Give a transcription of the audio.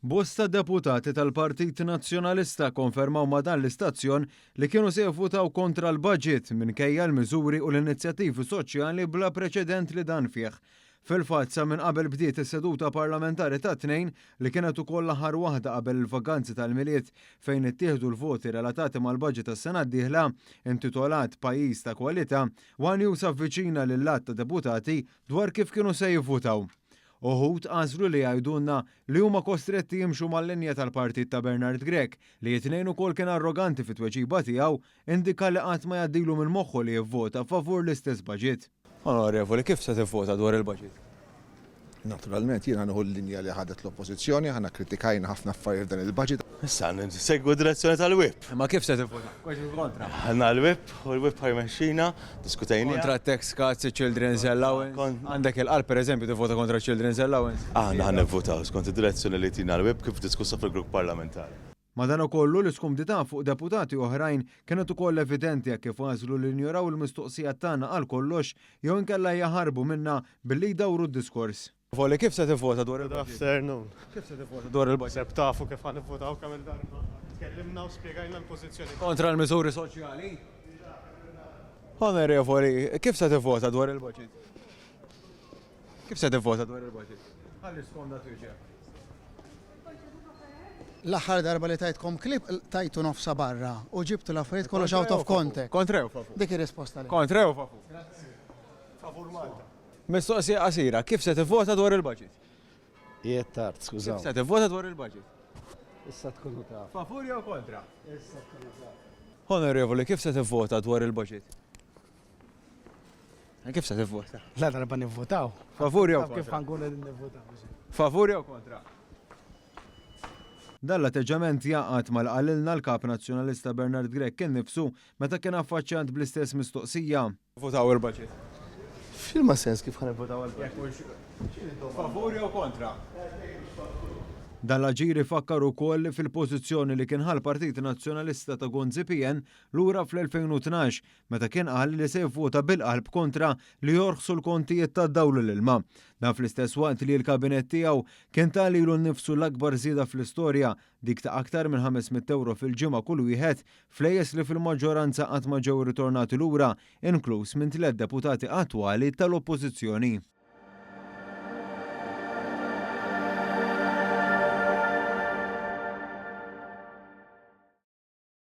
Bosta deputati tal-Partit Nazzjonalista konfermaw ma dan l-istazzjon li kienu se jivvutaw kontra l-budget minkejja l-miżuri u l-inizjattivi soċjali bla preċedent li dan fih. Fil-fatt sa minn qabel bdiet is-seduta parlamentari ta' tnejn li kienet ukoll l-aħħar waħda qabel il-vakanzi tal-miliet fejn ittieħdu l-voti relatati mal-budget tas-sena d-dieħla intitolat Pajjiż ta' Kwalità wan jusa avviċina lill-att ta' deputati dwar kif kienu se jivvutaw. Uħud għażlu li jgħidulna li huma kostretti jimxu mal-linja tal-partit ta' Bernard Grech li jitnejn ukoll kien arroganti fit-tweġiba tiegħu indika li qatt ma jgħaddilu minn moħħu li jivvota favur l-istess budget. Onorevoli, kif se tivvota dwar il-budget? Naturalment, jiena nħu l-linja li ħadet l-oppożizzjoni, ħana kritikajna ħafna affarijiet dan il-budget. Issa segwu direzzjoni tal-whip. Ma kif se tivvota? Kontra. Għanna l-whip u l-whip ħajmexxina, diskutajni. Kontra tax cuts, children's allowance. Għandek il-qalb per eżempju tivvota kontra children's allowance. Aħna ħanivvotaw skont id-direzzjoni li tina l-whip kif diskussa fil-grupp parlamentari. Madankollu l-iskumdità fuq deputati oħrajn kienet ukoll evidenti jekk kif għażlu li ignoraw il-mistoqsija tagħna għal kollox jew inkella jaħarbu minna billi jdawru d-diskors. Voli kif se tivvota dwar il-budget? Afternoon. Kif se tivvota dwar il-budget? Seb tafu kif ħanivvotaw kemm il-darba. Tkellimna u spjegajna l-pożizzjoni. Kontra l-miżuri soċjali? Onorevoli, kif se tivvota dwar il-budget? Kif se tivvota dwar il-budget? Ħalli skonda twieġeb. L-aħħar darba li tajtkom klip tajtu nofsa barra u ġibtu l-affarijiet kollox out of context. Kontra jew favur? Dik ir-risposta li. Kontra jew favur? Favur Malta. Mistoqsija qasira, kif se tivvota dwar il-budget? Jiet tard, skużaw. Kif se tivvota dwar il-budget? Issa tkunu taf. Favur jew kontra? Issa tkunu taf. Onorevoli, kif se tivvota dwar il-budget? Kif se tivvota? La darba nivvotaw. Favur jew Kif kontra? ħankun qegħdin nivvotaw. Favur jew kontra? Dan l-atteġġament jaqgħad mal-qalilna l-kap nazzjonalista Bernard Grech kien nifsu meta kien affaċċjat bl-istess mistoqsija. Votaw il-budget. Filma sens kif ħanivvotaw għal-budget. Favur jew kontra? Dan l-aġiri fakkar ukoll fil-pożizzjoni li kien ħal Partit Nazzjonalista ta' Gonzi PN lura fl-2012 meta kien qal li se jivvota bil-qalb kontra li jorħsu l-kontijiet ta' dawl l-ilma. Dan fl-istess waqt li l-kabinet tiegħu kien talilu nnifsu l-akbar żieda fl-istorja dik ta' aktar minn 500 euro fil-ġimgħa kull wieħed flejjes li fil-maġġoranza qatt ma ġew ritornati lura inkluż minn 3 deputati attwali tal-oppożizzjoni.